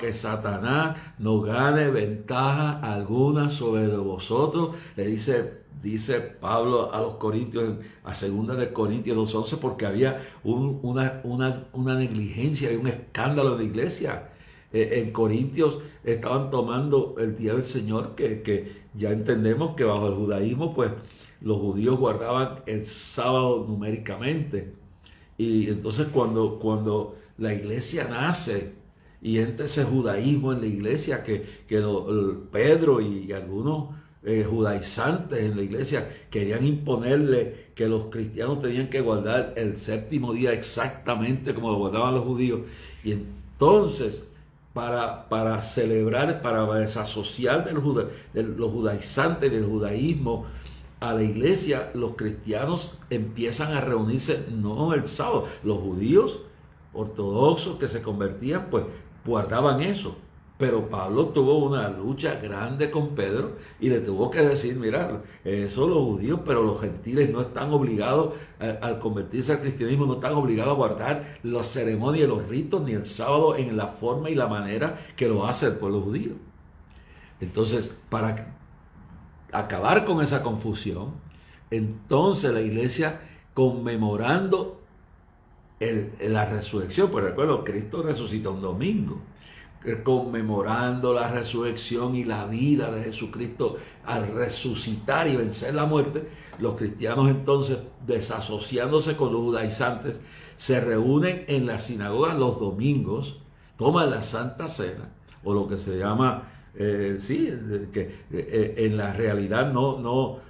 que Satanás no gane ventaja alguna sobre vosotros, le dice Pablo a los Corintios, a 2 de Corintios 2:11, porque había una negligencia y un escándalo en la iglesia. En Corintios estaban tomando el día del Señor, que ya entendemos que bajo el judaísmo, pues los judíos guardaban el sábado numéricamente. Y entonces cuando la iglesia nace y entra ese judaísmo en la iglesia, Pedro y algunos judaizantes en la iglesia querían imponerle que los cristianos tenían que guardar el séptimo día exactamente como lo guardaban los judíos. Y entonces, para celebrar, para desasociar de los judaizantes del judaísmo a la iglesia, los cristianos empiezan a reunirse no el sábado. Los judíos ortodoxos que se convertían, pues guardaban eso. Pero Pablo tuvo una lucha grande con Pedro y le tuvo que decir, mira, eso los judíos, pero los gentiles no están obligados, al convertirse al cristianismo, no están obligados a guardar las ceremonias, los ritos, ni el sábado en la forma y la manera que lo hace el pueblo judío. Entonces, para acabar con esa confusión, entonces la iglesia, conmemorando la resurrección, pues recuerdo, Cristo resucitó un domingo, conmemorando la resurrección y la vida de Jesucristo al resucitar y vencer la muerte, los cristianos entonces, desasociándose con los judaizantes, se reúnen en la sinagoga los domingos, toman la Santa Cena, o lo que se llama, en la realidad no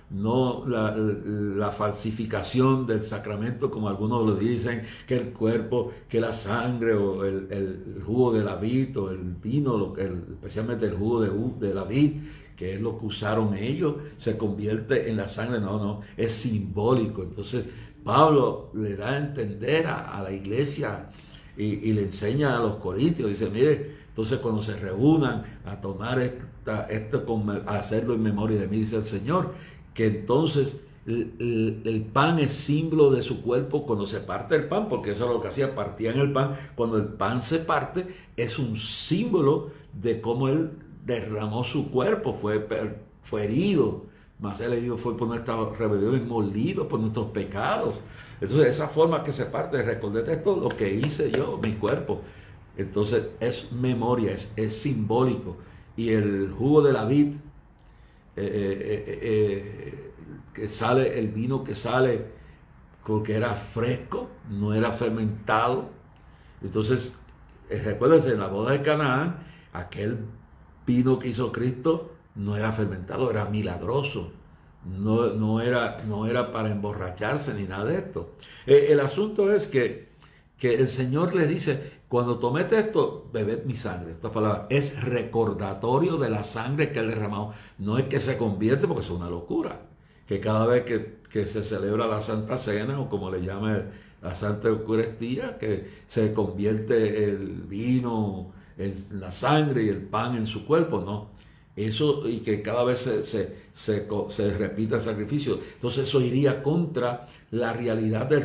la falsificación del sacramento, como algunos lo dicen, que el cuerpo, que la sangre, o el jugo de la vid, o el vino, especialmente el jugo de la vid, que es lo que usaron ellos, se convierte en la sangre. No, es simbólico. Entonces Pablo le da a entender a la iglesia y le enseña a los corintios, dice, mire, entonces cuando se reúnan a tomar a hacerlo en memoria de mí, dice el Señor, que entonces el pan es símbolo de su cuerpo cuando se parte el pan, porque eso es lo que hacía, partían el pan. Cuando el pan se parte, es un símbolo de cómo Él derramó su cuerpo, fue herido, mas Él herido fue por nuestras rebeliones, molido por nuestros pecados. Entonces esa forma que se parte, recordate esto, lo que hice yo, mi cuerpo. Entonces es memoria, es simbólico. Y el jugo de la vid, que sale, el vino que sale, porque era fresco, no era fermentado. Entonces, recuérdense, en la boda de Canaán, aquel vino que hizo Cristo no era fermentado, era milagroso. No era para emborracharse ni nada de esto. El asunto es que el Señor le dice, cuando tomes esto, bebed mi sangre. Esta palabra es recordatorio de la sangre que Él derramó. No es que se convierte, porque es una locura. Que cada vez que se celebra la Santa Cena, o como le llama la Santa Eucaristía, que se convierte el vino en la sangre y el pan en su cuerpo, no. Eso, y que cada vez se repita el sacrificio. Entonces eso iría contra la realidad del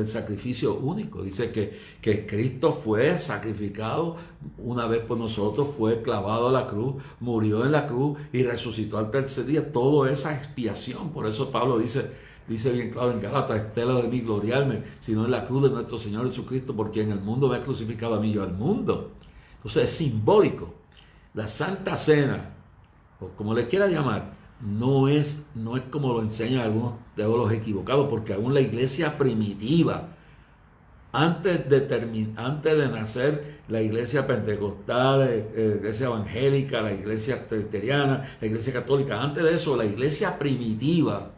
sacrificio único. Dice que Cristo fue sacrificado una vez por nosotros, fue clavado a la cruz, murió en la cruz y resucitó al tercer día. Toda esa expiación. Por eso Pablo dice bien claro en Gálatas, estela de mí gloriarme, sino en la cruz de nuestro Señor Jesucristo, porque en el mundo me ha crucificado a mí, yo al mundo. Entonces es simbólico. La Santa Cena, o como le quiera llamar, no es como lo enseñan algunos teólogos equivocados, porque aún la iglesia primitiva, antes de nacer la iglesia pentecostal, la iglesia evangélica, la iglesia presbiteriana, la iglesia católica, antes de eso, la iglesia primitiva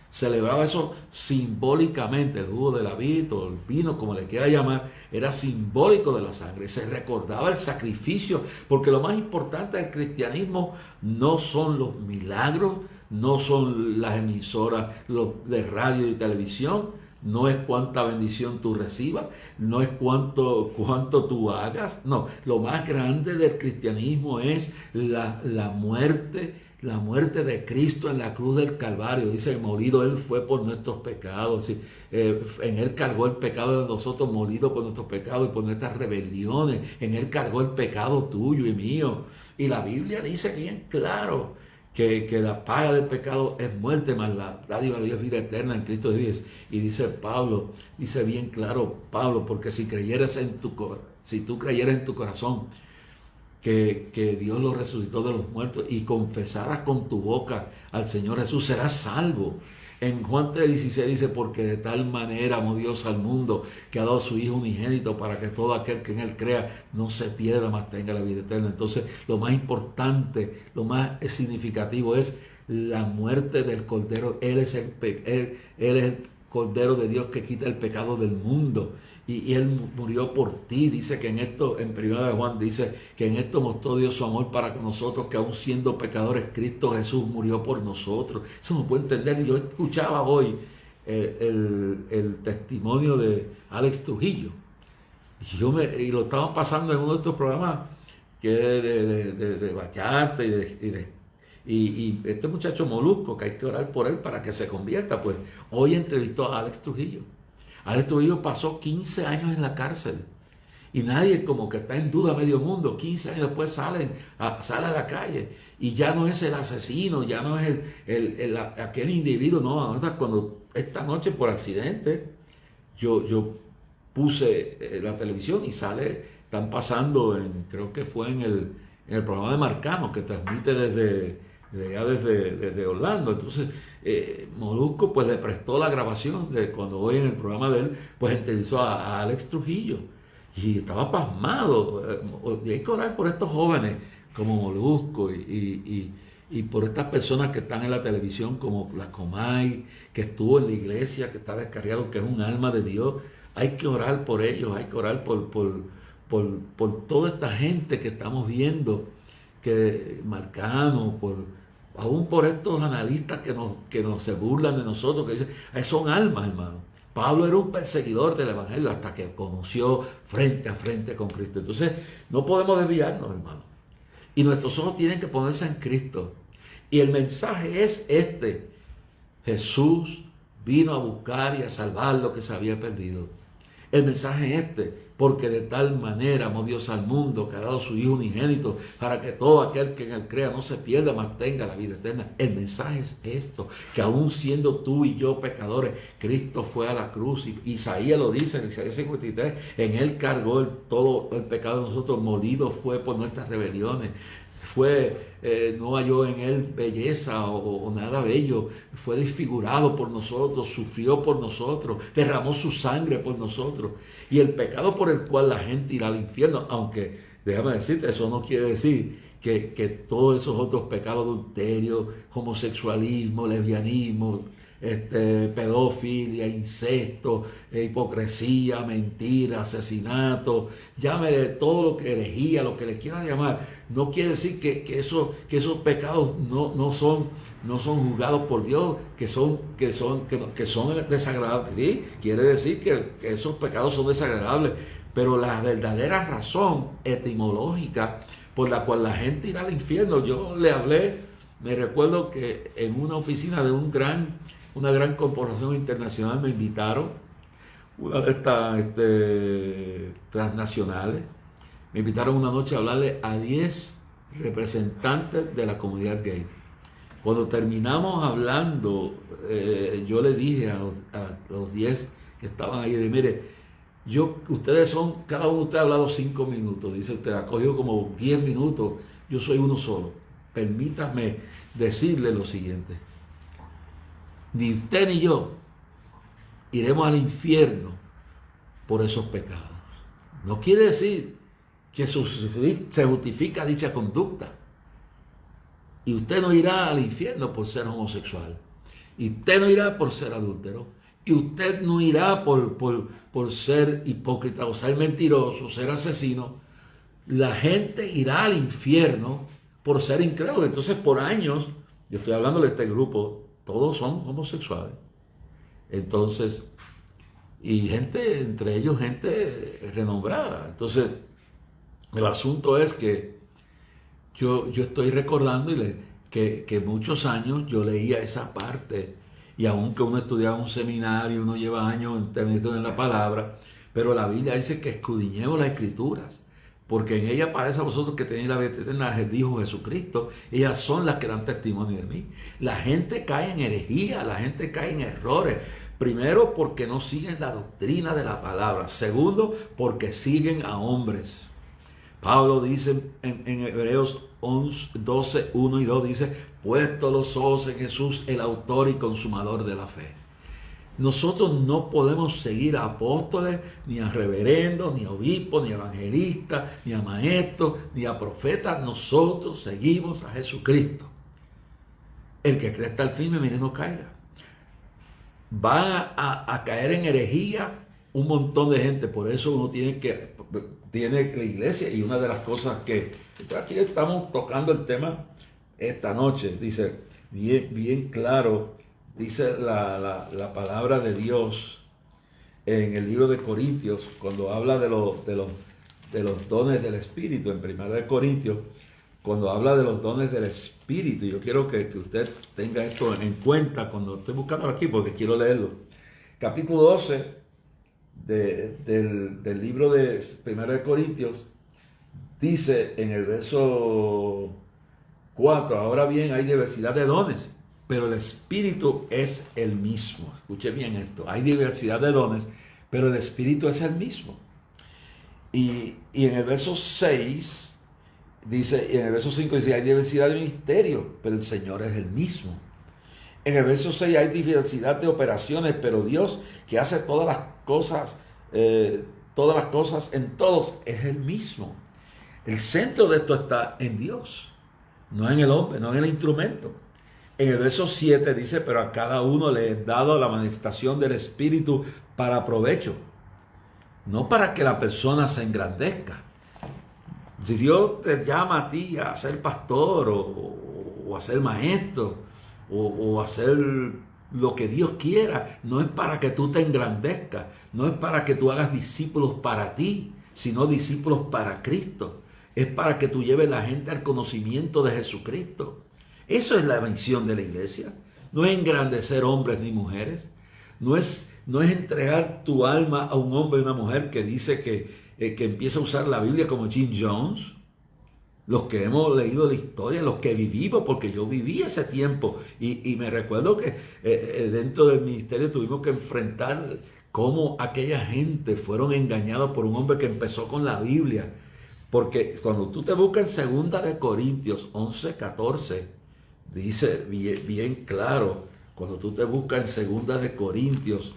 celebraba eso simbólicamente. El jugo de la vid o el vino, como le quiera llamar, era simbólico de la sangre. Se recordaba el sacrificio, porque lo más importante del cristianismo no son los milagros, no son las emisoras de radio y televisión, no es cuánta bendición tú recibas, no es cuánto tú hagas. No, lo más grande del cristianismo es la muerte la muerte de Cristo en la cruz del Calvario. Dice que molido Él fue por nuestros pecados. ¿Sí? En Él cargó el pecado de nosotros, molido por nuestros pecados y por nuestras rebeliones. En Él cargó el pecado tuyo y mío. Y la Biblia dice bien claro que la paga del pecado es muerte, más la dádiva de Dios es vida eterna en Cristo Jesús. Y dice Pablo, dice bien claro Pablo, porque si tú creyeras en tu corazón que Dios lo resucitó de los muertos y confesaras con tu boca al Señor Jesús, serás salvo. En Juan 3:16 dice, porque de tal manera amó Dios al mundo que ha dado a su Hijo unigénito para que todo aquel que en Él crea no se pierda, mas tenga la vida eterna. Entonces, lo más importante, lo más significativo es la muerte del Cordero. Él es el Cordero de Dios que quita el pecado del mundo. Y Él murió por ti. Dice que en esto, en 1 Juan dice que en esto mostró Dios su amor para con nosotros, que aún siendo pecadores, Cristo Jesús murió por nosotros. Eso no puede entender. Yo escuchaba hoy el testimonio de Alex Trujillo. Y lo estamos pasando en uno de estos programas que es de bachata y este muchacho Molusco, que hay que orar por él para que se convierta. Pues hoy entrevistó a Alex Trujillo. Alex Trujillo pasó 15 años en la cárcel y nadie como que está en duda medio mundo. 15 años después sale a la calle y ya no es el asesino, ya no es aquel individuo. No, cuando esta noche por accidente yo puse la televisión y están pasando, creo que fue en el programa de Marcano, que transmite desde Orlando. Entonces Molusco pues le prestó la grabación de cuando hoy en el programa de él pues entrevistó a Alex Trujillo y estaba pasmado. Y hay que orar por estos jóvenes como Molusco y por estas personas que están en la televisión como la Comay, que estuvo en la iglesia, que está descarriado, que es un alma de Dios. Hay que orar por ellos, hay que orar por toda esta gente que estamos viendo, que Marcano, aún por estos analistas que se burlan de nosotros, que dicen, son almas, hermano. Pablo era un perseguidor del Evangelio hasta que conoció frente a frente con Cristo. Entonces, no podemos desviarnos, hermano. Y nuestros ojos tienen que ponerse en Cristo. Y el mensaje es este: Jesús vino a buscar y a salvar lo que se había perdido. El mensaje es este: porque de tal manera amó Dios al mundo que ha dado su Hijo unigénito para que todo aquel que en Él crea no se pierda, mas tenga la vida eterna. El mensaje es esto: que aún siendo tú y yo pecadores, Cristo fue a la cruz. Y Isaías lo dice en Isaías 53, en Él cargó todo el pecado de nosotros, molido fue por nuestras rebeliones. No halló en Él belleza o nada bello, fue desfigurado por nosotros, sufrió por nosotros, derramó su sangre por nosotros. Y el pecado por el cual la gente irá al infierno, aunque déjame decirte, eso no quiere decir que todos esos otros pecados, adulterio, homosexualismo, lesbianismo, pedofilia, incesto, hipocresía, mentira, asesinato, llámele todo lo que herejía, lo que le quieran llamar, no quiere decir que esos pecados no son juzgados por Dios, que son desagradables. Sí, quiere decir que esos pecados son desagradables, pero la verdadera razón etimológica por la cual la gente irá al infierno, yo le hablé, me recuerdo que en una oficina de una gran corporación internacional me invitaron, una de estas transnacionales, me invitaron una noche a hablarle a 10 representantes de la comunidad gay. Cuando terminamos hablando, yo le dije a los 10 que estaban ahí, mire, cada uno de ustedes ha hablado 5 minutos, dice usted, ha cogido como 10 minutos, yo soy uno solo. Permítame decirle lo siguiente: ni usted ni yo iremos al infierno por esos pecados. No quiere decir que se justifica dicha conducta. Y usted no irá al infierno por ser homosexual. Y usted no irá por ser adúltero. Y usted no irá por ser hipócrita o ser mentiroso, ser asesino. La gente irá al infierno por ser incrédulo. Entonces, por años, yo estoy hablando de este grupo, todos son homosexuales. Entonces, y entre ellos gente renombrada. Entonces, el asunto es que yo estoy recordando que que muchos años yo leía esa parte, y aunque uno estudiaba en un seminario, uno lleva años en la palabra, pero la Biblia dice que escudriñemos las Escrituras, porque en ella parece a vosotros que tenéis la vida eterna, dijo Jesucristo. Ellas son las que dan testimonio de mí. La gente cae en herejía, la gente cae en errores. Primero, porque no siguen la doctrina de la palabra. Segundo, porque siguen a hombres. Pablo dice en Hebreos 12, 1 y 2, dice: puesto los ojos en Jesús, el autor y consumador de la fe. Nosotros no podemos seguir a apóstoles, ni a reverendos, ni a obispos, ni a evangelistas, ni a maestros, ni a profetas. Nosotros seguimos a Jesucristo. El que cree hasta el fin, mire, no caiga. Van a caer en herejía un montón de gente. Por eso uno tiene la iglesia, y una de las cosas que aquí estamos tocando el tema esta noche, dice bien claro, dice la palabra de Dios en el libro de Corintios, cuando habla de los dones del Espíritu, en 1 Corintios, cuando habla de los dones del Espíritu. Yo quiero que usted tenga esto en cuenta cuando estoy buscando aquí, porque quiero leerlo. Capítulo 12 del libro de 1 Corintios, dice en el verso 4: ahora bien, hay diversidad de dones, pero el Espíritu es el mismo. Escuche bien esto: hay diversidad de dones, pero el Espíritu es el mismo. Y en el verso 6 dice, y en el verso 5 dice: hay diversidad de ministerios, pero el Señor es el mismo. En el verso 6 hay diversidad de operaciones, pero Dios, que hace todas las cosas en todos, es el mismo. El centro de esto está en Dios, no en el hombre, no en el instrumento. En el verso 7 dice: pero a cada uno le es dado la manifestación del Espíritu para provecho, no para que la persona se engrandezca. Si Dios te llama a ti a ser pastor o a ser maestro o a ser lo que Dios quiera, no es para que tú te engrandezcas, no es para que tú hagas discípulos para ti, sino discípulos para Cristo. Es para que tú lleves a la gente al conocimiento de Jesucristo. Eso es la misión de la iglesia. No es engrandecer hombres ni mujeres. No es entregar tu alma a un hombre y una mujer que dice que empieza a usar la Biblia como Jim Jones. Los que hemos leído la historia, los que vivimos, porque yo viví ese tiempo y me recuerdo que dentro del ministerio tuvimos que enfrentar cómo aquella gente fueron engañados por un hombre que empezó con la Biblia. Porque cuando tú te buscas en 2 Corintios 11, 14, dice bien claro, cuando tú te buscas en 2 Corintios,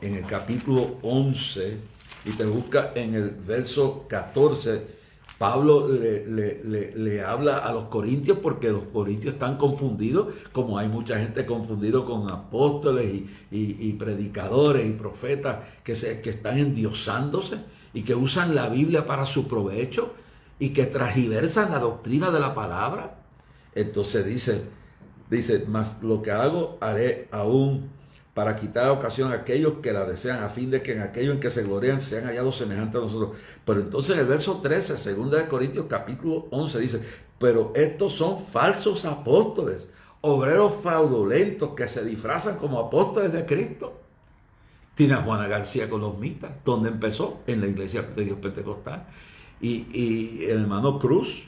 en el capítulo 11, y te buscas en el verso 14, Pablo le habla a los corintios, porque los corintios están confundidos, como hay mucha gente confundida con apóstoles y predicadores y profetas que están endiosándose y que usan la Biblia para su provecho y que transgiversan la doctrina de la palabra. Entonces dice: mas lo que hago haré aún para quitar ocasión a aquellos que la desean, a fin de que en aquello en que se glorian sean hallados semejantes a nosotros. Pero entonces en el verso 13, 2 Corintios capítulo 11, dice: pero estos son falsos apóstoles, obreros fraudulentos que se disfrazan como apóstoles de Cristo. Tiene a Juana García con los mitas. ¿Dónde empezó? En la iglesia de Dios Pentecostal. Y el hermano Cruz,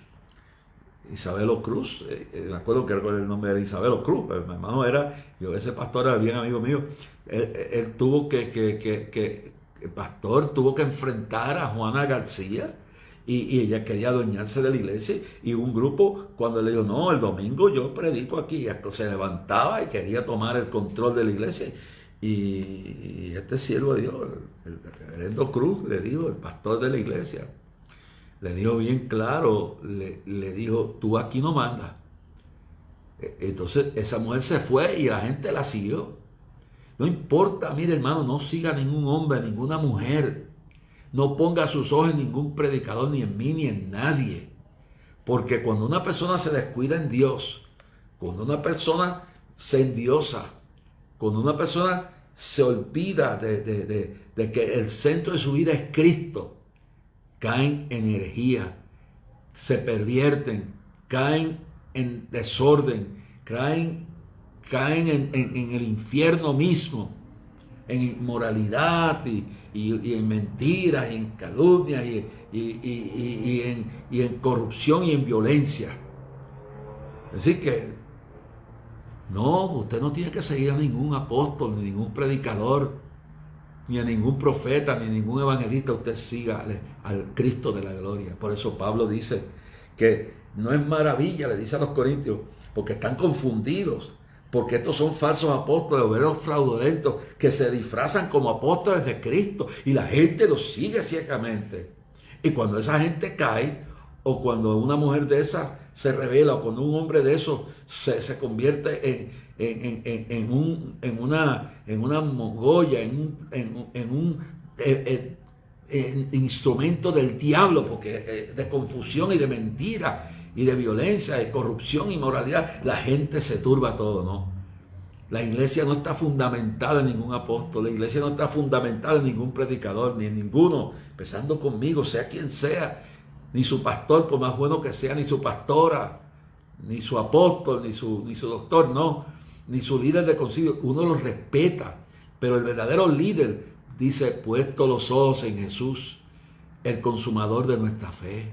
Isabelo Cruz, me acuerdo que el nombre era Isabelo Cruz, pero mi hermano ese pastor era bien amigo mío. Él tuvo el pastor tuvo que enfrentar a Juana García y ella quería adueñarse de la iglesia. Y un grupo, cuando le dijo: no, el domingo yo predico aquí, se levantaba y quería tomar el control de la iglesia. Y este siervo de Dios, el reverendo Cruz, le dijo, el pastor de la iglesia, le dijo bien claro, le dijo: tú aquí no mandas. Entonces esa mujer se fue y la gente la siguió. No importa, mire hermano, no siga a ningún hombre, ninguna mujer. No ponga sus ojos en ningún predicador, ni en mí, ni en nadie. Porque cuando una persona se descuida en Dios, cuando una persona se endiosa, cuando una persona se olvida de que el centro de su vida es Cristo, caen en herejía, se pervierten, caen en desorden, caen en el infierno mismo, en inmoralidad y en mentiras, y en calumnias, y en corrupción y en violencia. Es decir que no, usted no tiene que seguir a ningún apóstol, ni ningún predicador, ni a ningún profeta, ni a ningún evangelista. Usted siga al Cristo de la gloria. Por eso Pablo dice que no es maravilla, le dice a los corintios, porque están confundidos, porque estos son falsos apóstoles, obreros fraudulentos, que se disfrazan como apóstoles de Cristo, y la gente los sigue ciegamente. Y cuando esa gente cae, o cuando una mujer de esas se revela, o cuando un hombre de esos se convierte en una mogolla, en un instrumento del diablo, porque de confusión y de mentira y de violencia, de corrupción y moralidad, la gente se turba todo, ¿no? La iglesia no está fundamentada en ningún apóstol, la iglesia no está fundamentada en ningún predicador, ni en ninguno, empezando conmigo, sea quien sea, ni su pastor, por más bueno que sea, ni su pastora, ni su apóstol, ni su doctor, no, ni su líder de concilio. Uno los respeta, pero el verdadero líder dice: puesto los ojos en Jesús, el consumador de nuestra fe.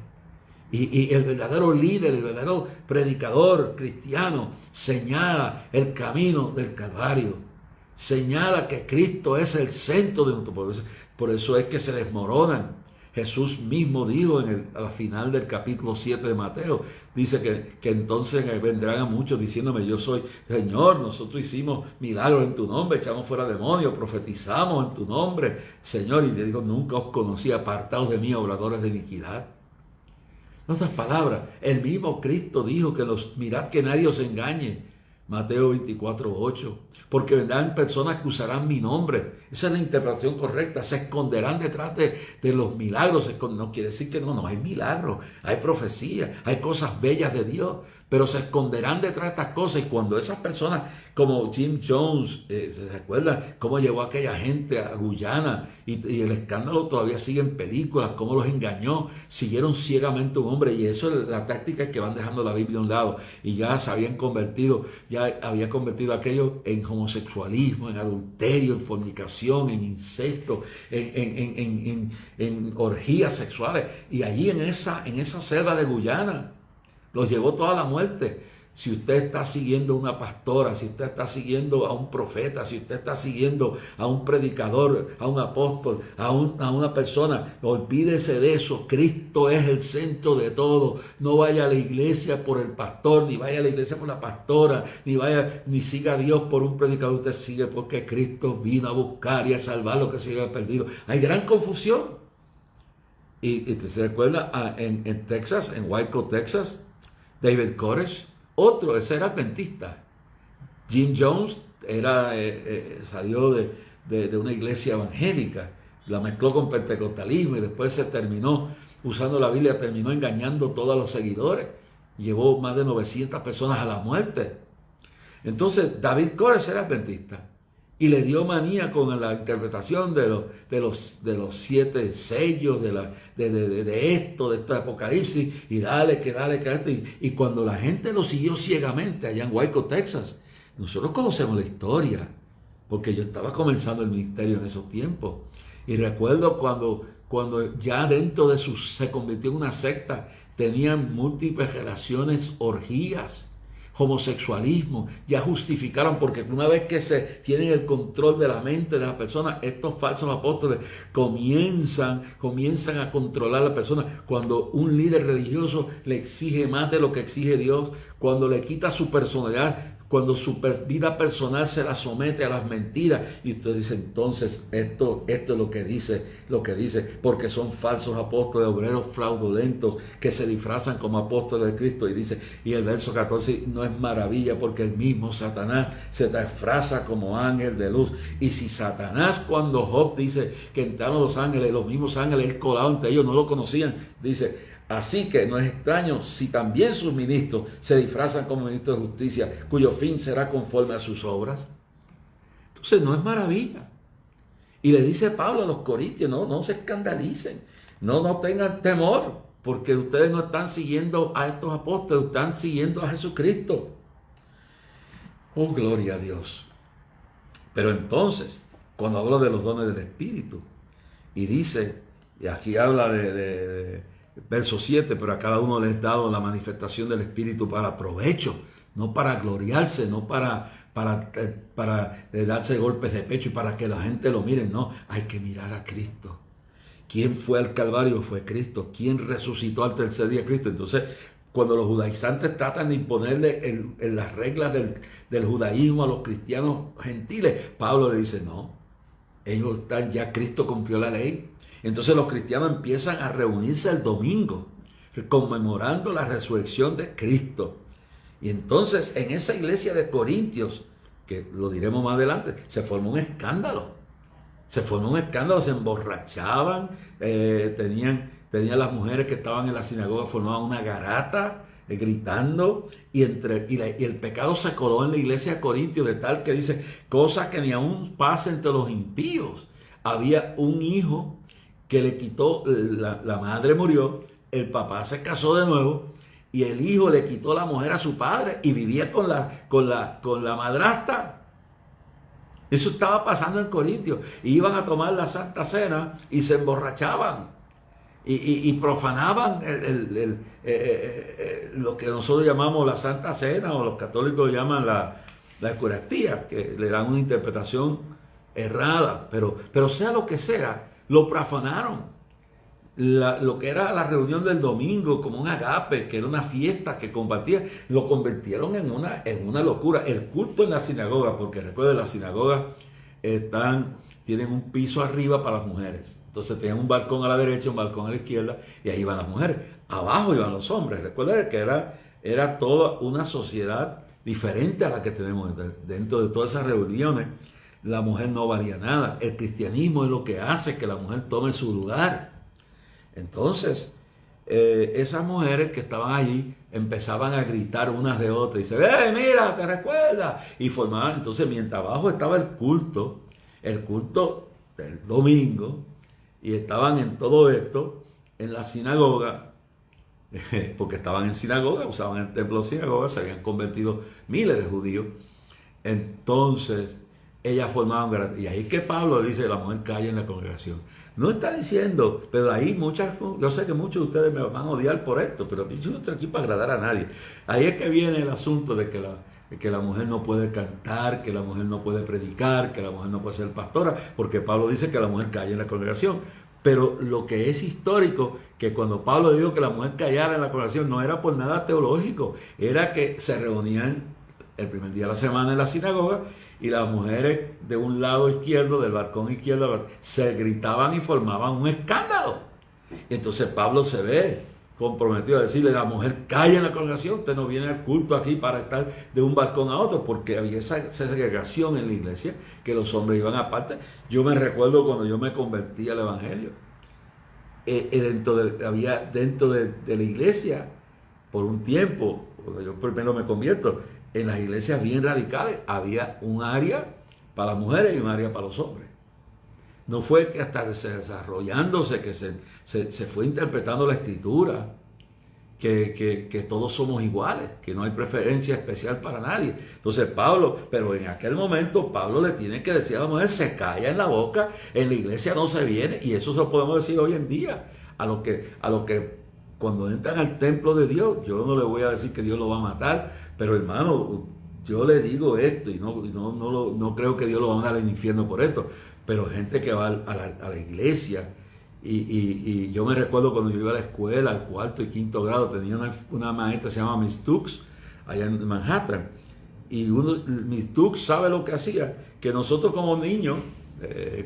Y el verdadero líder, el verdadero predicador cristiano señala el camino del Calvario, señala que Cristo es el centro de nuestro pueblo. Por eso es que se desmoronan. Jesús mismo dijo al final del capítulo 7 de Mateo, dice que entonces vendrán a muchos diciéndome: yo soy Señor, nosotros hicimos milagros en tu nombre, echamos fuera demonios, profetizamos en tu nombre, Señor. Y le dijo: nunca os conocí, apartados de mí, obradores de iniquidad. En otras palabras, el mismo Cristo dijo que mirad que nadie os engañe. Mateo 24:8. Porque vendrán personas que usarán mi nombre. Esa es la interpretación correcta. Se esconderán detrás de los milagros. No quiere decir que no hay milagros. Hay profecía, hay cosas bellas de Dios. Pero se esconderán detrás de estas cosas. Y cuando esas personas, como Jim Jones, ¿se acuerdan cómo llevó a aquella gente a Guyana? Y el escándalo todavía sigue en películas, cómo los engañó. Siguieron ciegamente a un hombre. Y eso es la táctica que van dejando la Biblia a un lado. Y ya se habían convertido, ya había convertido aquello en homosexualismo, en adulterio, en fornicación, en incesto, en orgías sexuales. Y allí en esa selva de Guyana los llevó toda la muerte. Si usted está siguiendo a una pastora, si usted está siguiendo a un profeta, si usted está siguiendo a un predicador, a un apóstol, a una persona, olvídese de eso. Cristo es el centro de todo. No vaya a la iglesia por el pastor, ni vaya a la iglesia por la pastora, ni siga a Dios por un predicador. Usted sigue porque Cristo vino a buscar y a salvar lo que se había perdido. Hay gran confusión. Y se recuerda en Texas, en Waco, Texas, David Koresh, ese era adventista. Jim Jones salió de una iglesia evangélica, la mezcló con pentecostalismo y después se terminó usando la Biblia, terminó engañando a todos los seguidores. Llevó más de 900 personas a la muerte. Entonces David Koresh era adventista y le dio manía con la interpretación de los 7 sellos, de esto Apocalipsis, y dale que. Y cuando la gente lo siguió ciegamente allá en Waco, Texas, nosotros conocemos la historia, porque yo estaba comenzando el ministerio en esos tiempos. Y recuerdo cuando ya dentro de se convirtió en una secta, tenían múltiples relaciones, orgías, homosexualismo, ya justificaron, porque una vez que se tienen el control de la mente de las personas, estos falsos apóstoles comienzan a controlar a la persona. Cuando un líder religioso le exige más de lo que exige Dios, cuando le quita su personalidad, cuando su vida personal se la somete a las mentiras, y usted dice: entonces esto es lo que dice, porque son falsos apóstoles, obreros fraudulentos que se disfrazan como apóstoles de Cristo. Y dice, y el verso 14, no es maravilla, porque el mismo Satanás se disfraza como ángel de luz. Y si Satanás, cuando Job dice que entraron los ángeles, los mismos ángeles, él colado entre ellos, no lo conocían, dice: así que no es extraño si también sus ministros se disfrazan como ministros de justicia, cuyo fin será conforme a sus obras. Entonces no es maravilla. Y le dice Pablo a los corintios: no se escandalicen, no tengan temor. porque ustedes no están siguiendo a estos apóstoles, están siguiendo a Jesucristo. Oh, gloria a Dios. Pero entonces, cuando hablo de los dones del Espíritu, y dice, y aquí habla de verso 7, pero a cada uno les he dado la manifestación del Espíritu para provecho, no para gloriarse, no para darse golpes de pecho y para que la gente lo mire, no, hay que mirar a Cristo. ¿Quién fue al Calvario? Fue Cristo. ¿Quién resucitó al tercer día? Cristo. Entonces, cuando los judaizantes tratan de imponerle en las reglas del judaísmo a los cristianos gentiles, Pablo le dice, no, ellos están, ya Cristo cumplió la ley. Entonces los cristianos empiezan a reunirse el domingo, conmemorando la resurrección de Cristo. Y entonces en esa iglesia de Corintios, que lo diremos más adelante, se formó un escándalo. Se emborrachaban, tenían las mujeres que estaban en la sinagoga, formaban una garata, gritando, y el pecado se coló en la iglesia de Corintios, de tal que dice, cosa que ni aún pasa entre los impíos. Había un hijo que le quitó, la madre murió, el papá se casó de nuevo, y el hijo le quitó la mujer a su padre, y vivía con la madrastra. Eso estaba pasando en Corintios. Iban a tomar la Santa Cena y se emborrachaban y profanaban lo que nosotros llamamos la Santa Cena, o los católicos llaman la Eucaristía, que le dan una interpretación errada. Pero sea lo que sea, lo profanaron. Lo que era la reunión del domingo como un agape, que era una fiesta que compartía, lo convirtieron en una locura. El culto en la sinagoga, porque recuerden, las sinagogas tienen un piso arriba para las mujeres. Entonces tenían un balcón a la derecha, un balcón a la izquierda, y ahí iban las mujeres. Abajo iban los hombres. Recuerden que era toda una sociedad diferente a la que tenemos dentro de todas esas reuniones. La mujer no valía nada. El cristianismo es lo que hace que la mujer tome su lugar. Entonces, esas mujeres que estaban allí empezaban a gritar unas de otras y dicen, mira, te recuerdas, y formaban. Entonces, mientras abajo estaba el culto del domingo, y estaban en todo esto, en la sinagoga, porque estaban en sinagoga, usaban el templo de sinagoga, se habían convertido miles de judíos. Entonces, ellas formaban, y ahí es que Pablo dice, la mujer calla en la congregación. No está diciendo, pero ahí yo sé que muchos de ustedes me van a odiar por esto, pero yo no estoy aquí para agradar a nadie. Ahí es que viene el asunto de que la mujer no puede cantar, que la mujer no puede predicar, que la mujer no puede ser pastora, porque Pablo dice que la mujer calla en la congregación. Pero lo que es histórico, que cuando Pablo dijo que la mujer callara en la congregación, no era por nada teológico, era que se reunían el primer día de la semana en la sinagoga, y las mujeres de un lado izquierdo, del balcón izquierdo, se gritaban y formaban un escándalo. Y entonces Pablo se ve comprometido a decirle, la mujer calla en la congregación, usted no viene al culto aquí para estar de un balcón a otro, porque había esa segregación en la iglesia, que los hombres iban aparte. Yo me recuerdo cuando yo me convertí al evangelio, había dentro de la iglesia, por un tiempo, cuando yo primero me convierto, en las iglesias bien radicales, había un área para las mujeres y un área para los hombres. No fue que hasta desarrollándose que se fue interpretando la escritura, que todos somos iguales, que no hay preferencia especial para nadie. Entonces pero en aquel momento Pablo le tiene que decir a la mujer, se calla en la boca, en la iglesia no se viene, y eso se lo podemos decir hoy en día, a lo que cuando entran al templo de Dios, yo no le voy a decir que Dios lo va a matar, pero hermano, yo le digo esto, y no creo que Dios lo va a mandar al infierno por esto, pero gente que va a la iglesia, y yo me recuerdo cuando yo iba a la escuela, al cuarto y quinto grado, tenía una maestra que se llama Miss Tux, allá en Manhattan, y Miss Tux sabe lo que hacía, que nosotros como niños,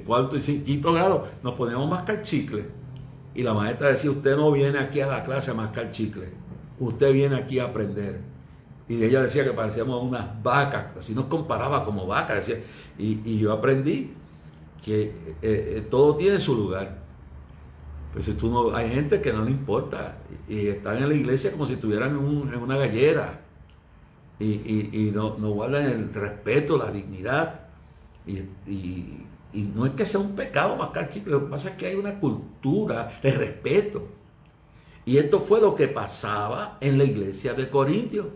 cuarto y quinto grado, nos poníamos a mascar chicle. Y la maestra decía, usted no viene aquí a la clase a mascar chicle, usted viene aquí a aprender. Y ella decía que parecíamos unas vacas, así nos comparaba como vacas, decía. Y yo aprendí que todo tiene su lugar. Pues si hay gente que no le importa, y están en la iglesia como si estuvieran en una gallera, y no guardan el respeto, la dignidad, y no es que sea un pecado mascar chicle, lo que pasa es que hay una cultura de respeto. Y esto fue lo que pasaba en la iglesia de Corintios,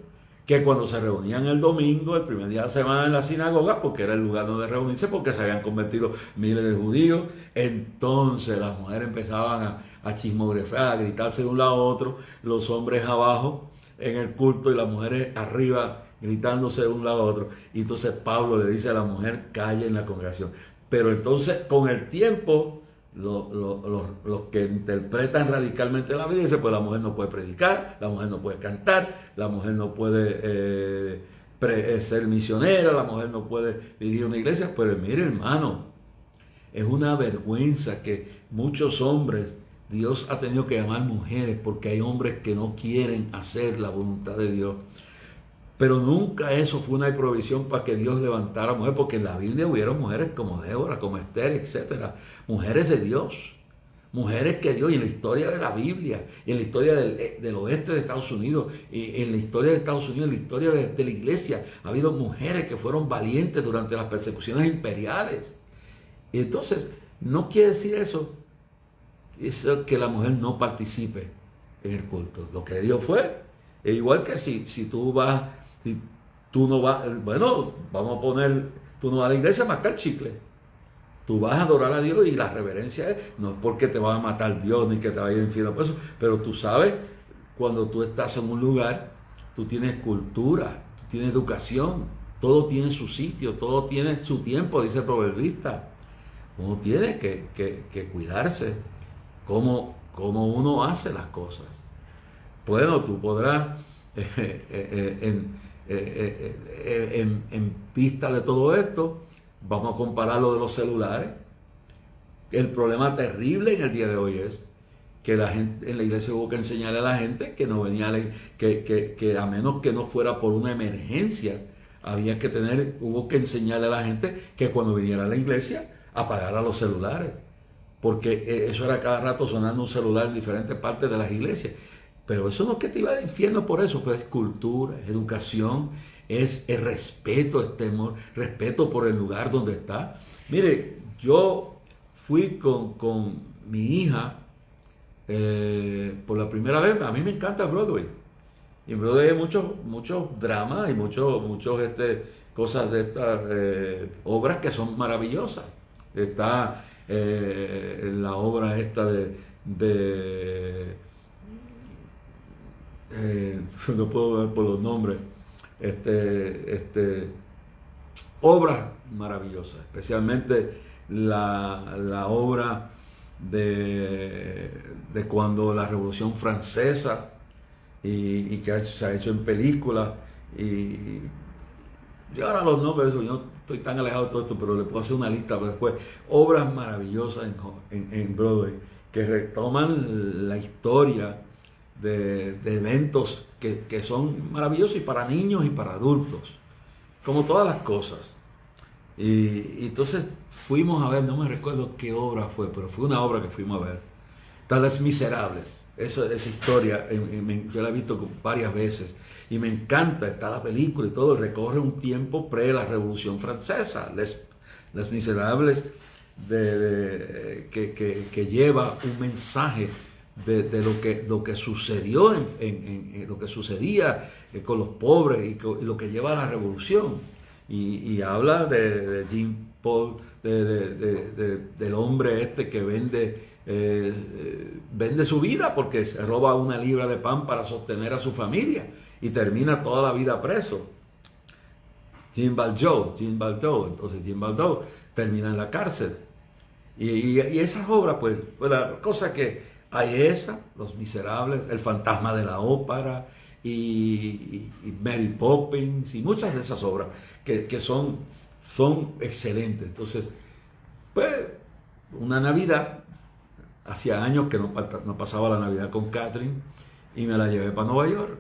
que cuando se reunían el domingo, el primer día de la semana en la sinagoga, porque era el lugar donde reunirse, porque se habían convertido miles de judíos, entonces las mujeres empezaban a chismografar, a gritarse de un lado a otro, los hombres abajo en el culto y las mujeres arriba gritándose de un lado a otro. Y entonces Pablo le dice a la mujer, calle en la congregación. Pero entonces con el tiempo, los que interpretan radicalmente la Biblia dicen, pues la mujer no puede predicar, la mujer no puede cantar, la mujer no puede ser misionera, la mujer no puede dirigir una iglesia. Pero mire, hermano, es una vergüenza que muchos hombres, Dios ha tenido que llamar mujeres porque hay hombres que no quieren hacer la voluntad de Dios. Pero nunca eso fue una provisión para que Dios levantara mujeres, porque en la Biblia hubieron mujeres como Débora, como Esther, etcétera, mujeres de Dios, mujeres que Dios, y en la historia de la Biblia, y en la historia del oeste de Estados Unidos, y en la historia de Estados Unidos, en la historia de la iglesia, ha habido mujeres que fueron valientes durante las persecuciones imperiales. Y entonces, no quiere decir eso que la mujer no participe en el culto. Lo que Dios fue, es igual que si tú vas, si tú no vas, bueno, vamos a poner, tú no vas a la iglesia a mascar chicle. Tú vas a adorar a Dios y la reverencia es, no es porque te va a matar Dios ni que te vaya a ir al infierno por eso, pero tú sabes, cuando tú estás en un lugar, tú tienes cultura, tú tienes educación, todo tiene su sitio, todo tiene su tiempo, dice el proverbista. Uno tiene que cuidarse cómo uno hace las cosas. Bueno, tú podrás, en vista de todo esto, vamos a comparar lo de los celulares. El problema terrible en el día de hoy es que la gente en la iglesia hubo que enseñarle a la gente que no venía que a menos que no fuera por una emergencia, hubo que enseñarle a la gente que cuando viniera a la iglesia apagara los celulares, porque eso era cada rato sonando un celular en diferentes partes de las iglesias. Pero eso no es que te iba al infierno por eso, pues es cultura, es educación, es respeto, es temor, respeto por el lugar donde está. Mire, yo fui con mi hija por la primera vez. A mí me encanta Broadway. Y en Broadway hay muchos dramas y muchos cosas de estas obras que son maravillosas. Está la obra esta no puedo ver por los nombres, obras maravillosas, especialmente la obra de cuando la Revolución Francesa y que se ha hecho en película, y yo ahora los nombres, yo no estoy tan alejado de todo esto, pero le puedo hacer una lista después. Obras maravillosas en Broadway que retoman la historia de eventos que son maravillosos, y para niños y para adultos, como todas las cosas. Y entonces fuimos a ver, no me recuerdo qué obra fue, pero fue una obra que fuimos a ver, Les Miserables. Esa historia yo la he visto varias veces y me encanta. Está la película y todo, recorre un tiempo pre la Revolución Francesa. Les Miserables que lleva un mensaje de lo que sucedió en lo que sucedía con los pobres y lo que lleva a la revolución, y habla de Jean Paul, del hombre que vende su vida porque se roba una libra de pan para sostener a su familia y termina toda la vida preso. Jean Valjean, entonces Jean Valjean termina en la cárcel, y esas obras, pues la cosa que hay Los Miserables, El Fantasma de la Ópera y Mary Poppins, y muchas de esas obras que son excelentes. Entonces, pues, una Navidad, hacía años que no pasaba la Navidad con Catherine, y me la llevé para Nueva York.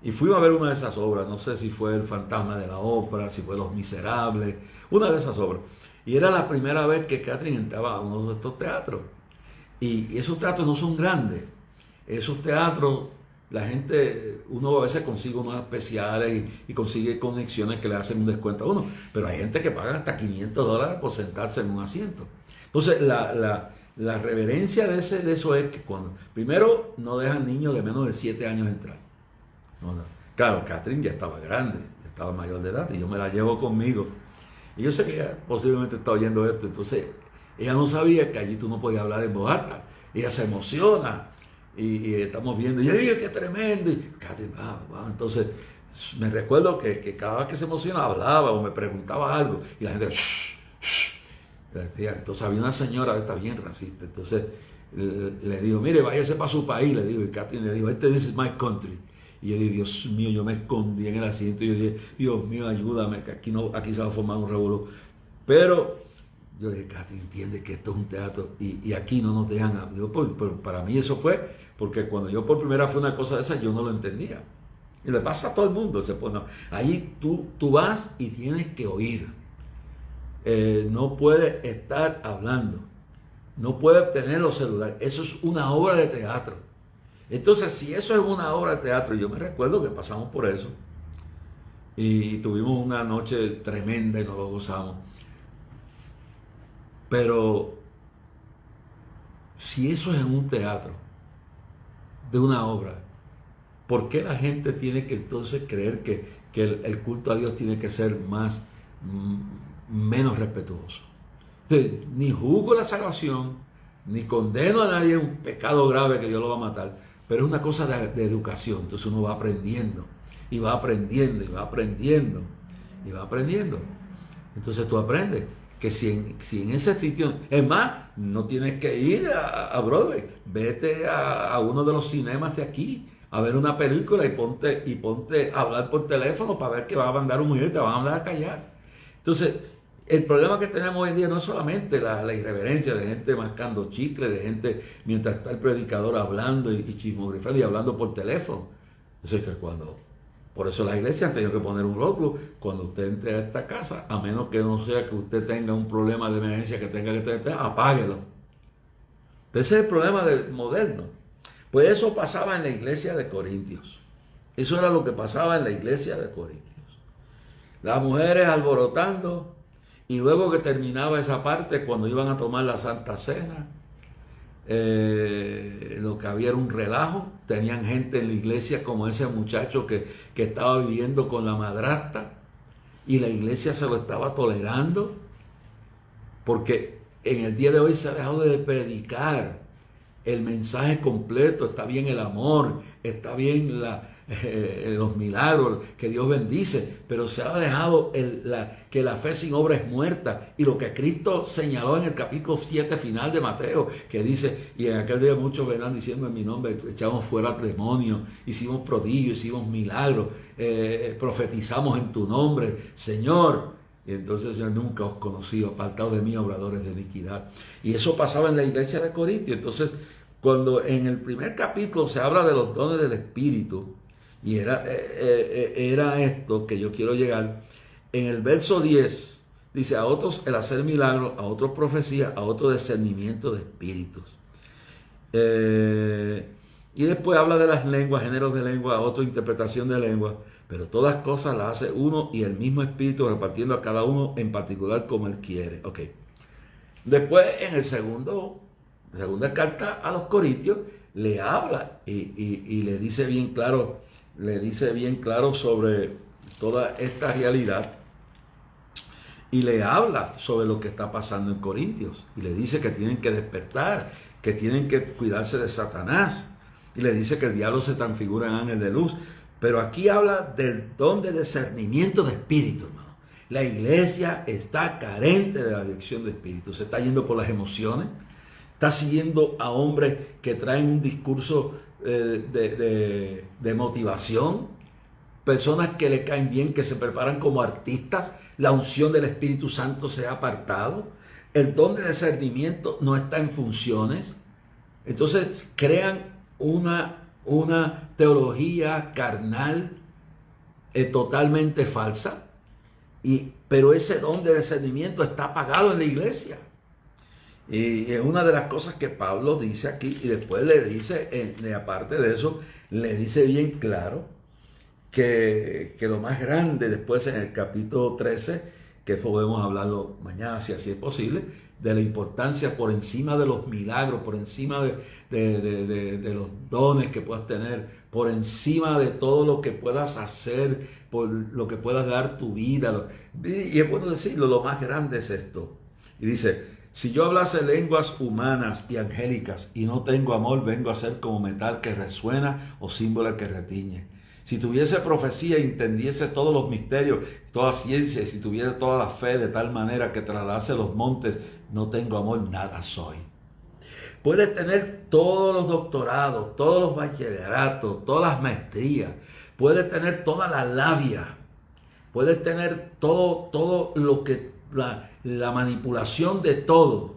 Y fuimos a ver una de esas obras, no sé si fue El Fantasma de la Ópera, si fue Los Miserables, una de esas obras. Y era la primera vez que Catherine entraba a uno de estos teatros. Y esos teatros no son grandes. Esos teatros, la gente, uno a veces consigue unos especiales y consigue conexiones que le hacen un descuento a uno. Pero hay gente que paga hasta $500 por sentarse en un asiento. Entonces, la reverencia de eso es que cuando, primero, no dejan niños de menos de 7 años entrar. No. Claro, Catherine ya estaba grande, ya estaba mayor de edad y yo me la llevo conmigo. Y yo sé que ella posiblemente está oyendo esto, entonces ella no sabía que allí tú no podías hablar en voz alta. Ella se emociona y estamos viendo, y ella, qué tremendo. Y Catherine, entonces me recuerdo que cada vez que se emociona hablaba o me preguntaba algo y la gente, shh, shh. Entonces había una señora que está bien racista, entonces le digo, mire, váyase para su país, le digo, y Catherine le dijo, this is my country. Y yo dije, Dios mío, yo me escondí en el asiento y yo dije, Dios mío, ayúdame, que aquí se va a formar un revolú. Pero yo dije, Catherine, entiende que esto es un teatro y aquí no nos dejan hablar. Pero para mí eso fue, porque cuando yo por primera vez fue una cosa de esa, yo no lo entendía. Y le pasa a todo el mundo. Ahí tú vas y tienes que oír. No puedes estar hablando. No puedes tener los celulares. Eso es una obra de teatro. Entonces, si eso es una obra de teatro, yo me recuerdo que pasamos por eso y tuvimos una noche tremenda y nos lo gozamos. Pero si eso es en un teatro de una obra, ¿por qué la gente tiene que entonces creer que el culto a Dios tiene que ser menos respetuoso? Entonces, ni juzgo la salvación, ni condeno a nadie un pecado grave que Dios lo va a matar, pero es una cosa de educación. Entonces uno va aprendiendo, y va aprendiendo, y va aprendiendo, y va aprendiendo. Entonces tú aprendes que si en ese sitio, es más, no tienes que ir a Broadway, vete a uno de los cinemas de aquí, a ver una película y ponte a hablar por teléfono para ver que va a mandar un mujer, te van a mandar a callar. Entonces, el problema que tenemos hoy en día no es solamente la irreverencia de gente mascando chicle, de gente mientras está el predicador hablando y chismografando y hablando por teléfono. Entonces, por eso las iglesias han tenido que poner un rótulo: cuando usted entre a esta casa, a menos que no sea que usted tenga un problema de emergencia que tenga que tener, apáguelo. Ese es el problema moderno. Pues eso pasaba en la iglesia de Corintios. Eso era lo que pasaba en la iglesia de Corintios. Las mujeres alborotando. Y luego que terminaba esa parte, cuando iban a tomar la Santa Cena, lo que había era un relajo. Tenían gente en la iglesia como ese muchacho que estaba viviendo con la madrastra y la iglesia se lo estaba tolerando, porque en el día de hoy se ha dejado de predicar el mensaje completo. Está bien el amor, está bien los milagros que Dios bendice, pero se ha dejado que la fe sin obra es muerta. Y lo que Cristo señaló en el capítulo 7 final de Mateo, que dice, y en aquel día muchos vendrán diciendo en mi nombre, echamos fuera demonios, hicimos prodigios, hicimos milagros, profetizamos en tu nombre, Señor. Y entonces el Señor: nunca os conocí, apartados de mí, obradores de iniquidad. Y eso pasaba en la iglesia de Corinto. Entonces, cuando en el primer capítulo se habla de los dones del Espíritu, y era esto que yo quiero llegar, en el verso 10 dice: a otros el hacer milagros, a otros profecía, a otros discernimiento de espíritus. Y después habla de las lenguas, géneros de lengua, a otros interpretación de lengua, pero todas cosas las hace uno y el mismo Espíritu, repartiendo a cada uno en particular como Él quiere. Okay. Después, en la segunda carta a los Corintios, le habla y le dice bien claro, sobre toda esta realidad, y le habla sobre lo que está pasando en Corintios, y le dice que tienen que despertar, que tienen que cuidarse de Satanás, y le dice que el diablo se transfigura en ángel de luz. Pero aquí habla del don de discernimiento de espíritu, hermano. La iglesia está carente de la dirección de espíritu, se está yendo por las emociones, está siguiendo a hombres que traen un discurso de motivación, personas que le caen bien, que se preparan como artistas. La unción del Espíritu Santo se ha apartado, el don de discernimiento no está en funciones. Entonces crean una teología carnal totalmente falsa, pero ese don de discernimiento está apagado en la iglesia. Y es una de las cosas que Pablo dice aquí, y después le dice, aparte de eso, le dice bien claro que lo más grande, después en el capítulo 13, que podemos hablarlo mañana si así es posible, de la importancia, por encima de los milagros, por encima de los dones que puedas tener, por encima de todo lo que puedas hacer, por lo que puedas dar tu vida. Y es bueno decirlo, lo más grande es esto. Y dice, si yo hablase lenguas humanas y angélicas y no tengo amor, vengo a ser como metal que resuena o símbolo que retiñe. Si tuviese profecía y entendiese todos los misterios, toda ciencia, y si tuviera toda la fe de tal manera que trasladase los montes, no tengo amor, nada soy. Puedes tener todos los doctorados, todos los bachilleratos, todas las maestrías, puedes tener toda la labia, puedes tener todo lo que, la manipulación de todo,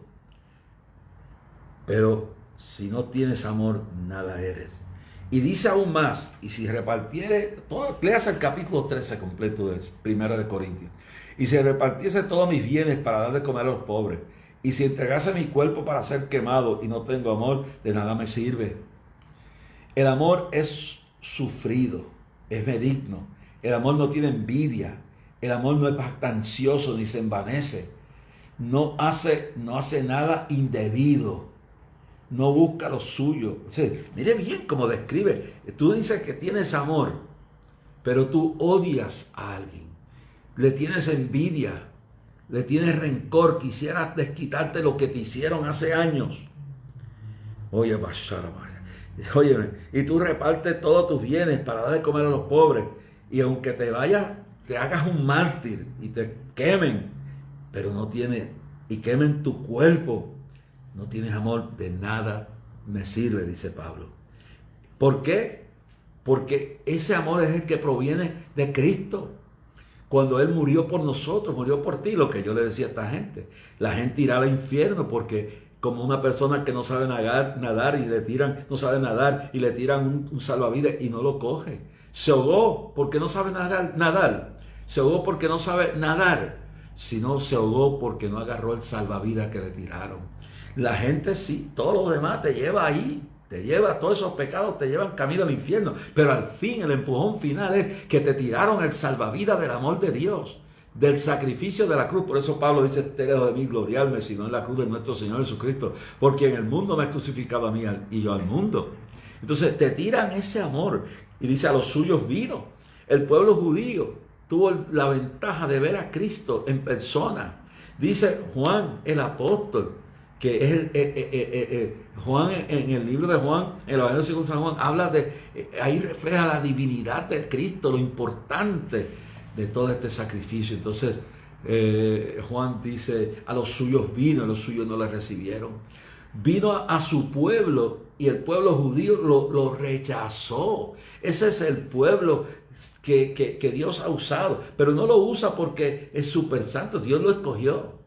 pero si no tienes amor, nada eres. Y dice aún más, y si repartiere, leas el capítulo 13 completo de 1 de Corintios, y si repartiese todos mis bienes para dar de comer a los pobres, y si entregase mi cuerpo para ser quemado y no tengo amor, de nada me sirve. El amor es sufrido, es benigno, el amor no tiene envidia, el amor no es jactancioso ni se envanece, no hace nada indebido. No busca lo suyo. O sea, mire bien cómo describe. Tú dices que tienes amor, pero tú odias a alguien. Le tienes envidia, le tienes rencor, quisieras desquitarte lo que te hicieron hace años. Óyeme, y tú repartes todos tus bienes para dar de comer a los pobres. Y aunque te vayas, te hagas un mártir y te quemen, pero no tienes, y quemen tu cuerpo, no tienes amor, de nada me sirve, dice Pablo. ¿Por qué? Porque ese amor es el que proviene de Cristo. Cuando Él murió por nosotros, murió por ti, lo que yo le decía a esta gente. La gente irá al infierno porque como una persona que no sabe nadar y le tiran, no sabe nadar y le tiran un salvavidas y no lo coge. Se ahogó porque no sabe nadar. Se ahogó porque no sabe nadar. Sino se ahogó porque no agarró el salvavidas que le tiraron. La gente sí, todo lo demás te lleva ahí, te lleva, todos esos pecados te llevan camino al infierno, pero al fin el empujón final es que te tiraron el salvavidas del amor de Dios, del sacrificio de la cruz. Por eso Pablo dice, te dejo de mí gloriarme, sino en la cruz de nuestro Señor Jesucristo, porque en el mundo me has crucificado a mí y yo al mundo. Entonces te tiran ese amor y dice, a los suyos vino. El pueblo judío tuvo la ventaja de ver a Cristo en persona. Dice Juan el apóstol, que es Juan, en el libro de Juan, en el Evangelio según San Juan, habla ahí refleja la divinidad de Cristo, lo importante de todo este sacrificio. Entonces Juan dice, a los suyos vino, a los suyos no le recibieron. Vino a su pueblo y el pueblo judío lo rechazó. Ese es el pueblo que Dios ha usado, pero no lo usa porque es súper santo, Dios lo escogió.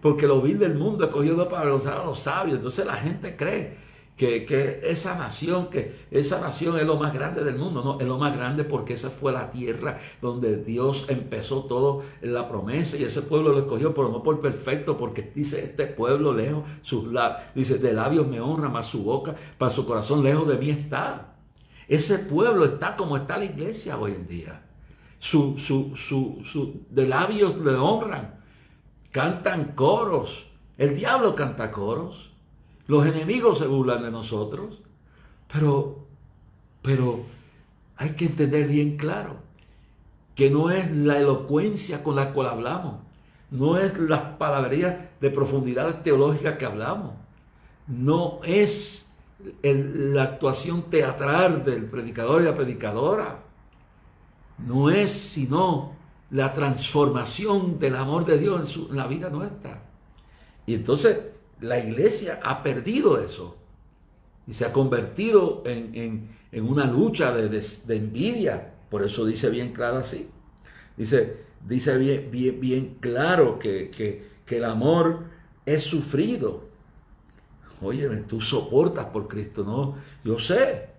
Porque lo vil del mundo escogido para usar a los sabios. Entonces la gente cree que esa nación es lo más grande del mundo. No, es lo más grande porque esa fue la tierra donde Dios empezó todo en la promesa, y ese pueblo lo escogió, pero no por perfecto, porque dice, este pueblo lejos, dice, de labios me honra, mas su boca, para su corazón lejos de mí está. Ese pueblo está como está la iglesia hoy en día. De labios le honran. Cantan coros, el diablo canta coros, los enemigos se burlan de nosotros, pero hay que entender bien claro que no es la elocuencia con la cual hablamos, no es las palabrerías de profundidad teológica que hablamos, no es la actuación teatral del predicador y la predicadora, no es sino la transformación del amor de Dios en la vida nuestra. Y entonces la iglesia ha perdido eso y se ha convertido en una lucha de envidia. Por eso dice bien claro así. Dice bien claro que el amor es sufrido. Óyeme, tú soportas por Cristo, ¿no? Yo sé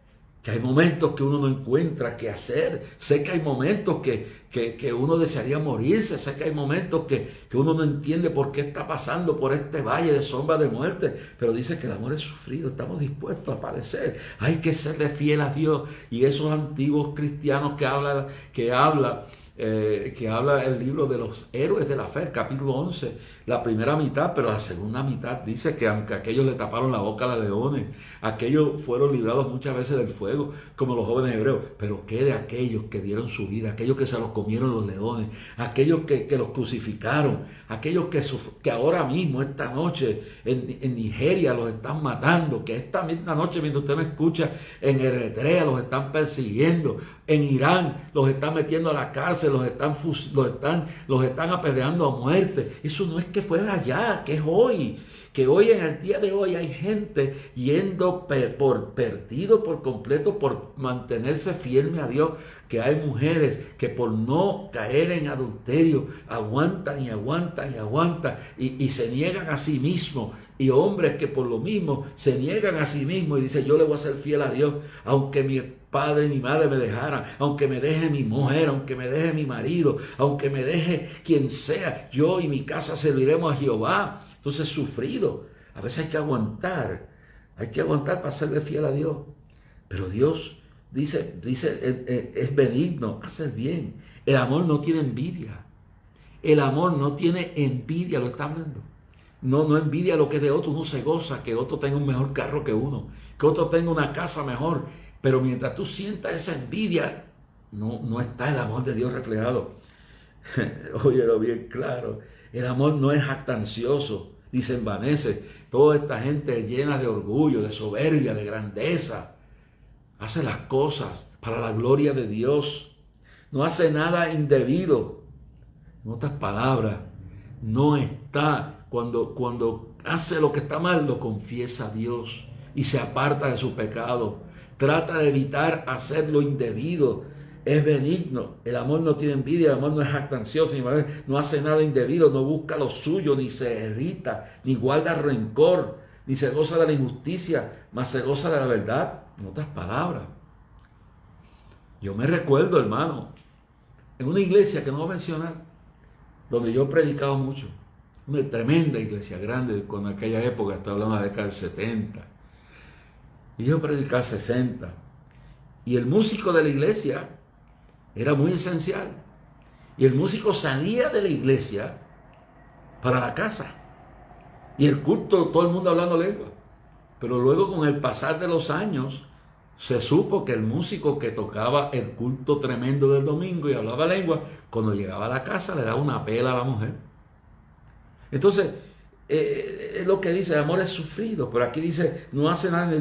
que hay momentos que uno no encuentra qué hacer. Sé que hay momentos que uno desearía morirse. Sé que hay momentos que uno no entiende por qué está pasando por este valle de sombra de muerte. Pero dice que el amor es sufrido. Estamos dispuestos a padecer. Hay que serle fiel a Dios. Y esos antiguos cristianos que hablan que habla el libro de los héroes de la fe, capítulo 11, la primera mitad, pero la segunda mitad dice que aunque aquellos le taparon la boca a los leones, aquellos fueron librados muchas veces del fuego, como los jóvenes hebreos, pero ¿qué de aquellos que dieron su vida, aquellos que se los comieron los leones, aquellos que los crucificaron, aquellos que ahora mismo, esta noche, en Nigeria los están matando, que esta misma noche, mientras usted me escucha, en Eritrea los están persiguiendo, en Irán los están metiendo a la cárcel, los están apedreando a muerte? Eso no es que fue allá, que es hoy. Que hoy, en el día de hoy, hay gente yendo perdido por completo por mantenerse firme a Dios. Que hay mujeres que por no caer en adulterio aguantan y aguantan y aguantan y se niegan a sí mismos. Y hombres que por lo mismo se niegan a sí mismos y dicen: yo le voy a ser fiel a Dios, aunque mi padre y mi madre me dejaran, aunque me deje mi mujer, aunque me deje mi marido, aunque me deje quien sea, yo y mi casa serviremos a Jehová. Entonces, sufrido. A veces hay que aguantar para serle fiel a Dios. Pero Dios dice, es benigno, hace el bien. El amor no tiene envidia. El amor no tiene envidia, lo está hablando. No envidia lo que es de otro. Uno se goza que otro tenga un mejor carro que uno, que otro tenga una casa mejor. Pero mientras tú sientas esa envidia, no está el amor de Dios reflejado. Óyelo bien claro. El amor no es jactancioso, ni se envanece. Toda esta gente llena de orgullo, de soberbia, de grandeza, hace las cosas para la gloria de Dios. No hace nada indebido. En otras palabras, no está, cuando hace lo que está mal, lo confiesa a Dios y se aparta de su pecado. Trata de evitar hacer lo indebido. Es benigno, el amor no tiene envidia, el amor no es jactancioso, no hace nada indebido, no busca lo suyo, ni se irrita, ni guarda rencor, ni se goza de la injusticia, mas se goza de la verdad. En otras palabras, yo me recuerdo, hermano, en una iglesia que no voy a mencionar, donde yo he predicado mucho, una tremenda iglesia grande, con aquella época, estoy hablando de la década del 70, y yo predicaba 60, y el músico de la iglesia era muy esencial. Y el músico salía de la iglesia para la casa. Y el culto, todo el mundo hablando lengua. Pero luego, con el pasar de los años, se supo que el músico que tocaba el culto tremendo del domingo y hablaba lengua, cuando llegaba a la casa le daba una pela a la mujer. Entonces, es lo que dice: el amor es sufrido. Pero aquí dice: no hace nada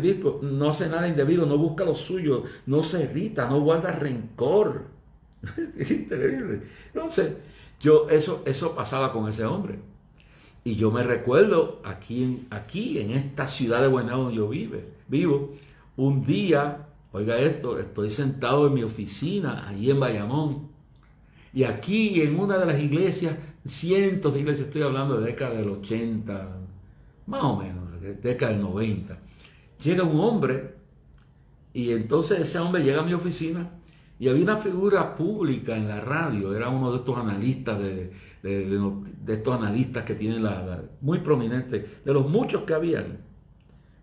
indebido, no busca lo suyo, no se irrita, no guarda rencor. Es increíble. Entonces, eso pasaba con ese hombre. Y yo me recuerdo aquí en esta ciudad de Guaynabo donde yo vivo, un día, oiga esto, estoy sentado en mi oficina, allí en Bayamón, y aquí en una de las iglesias, cientos de iglesias, estoy hablando de década del 80, más o menos, de década del 90, llega un hombre, y entonces ese hombre llega a mi oficina, y había una figura pública en la radio, era uno de estos analistas, de estos analistas que tienen muy prominentes, de los muchos que habían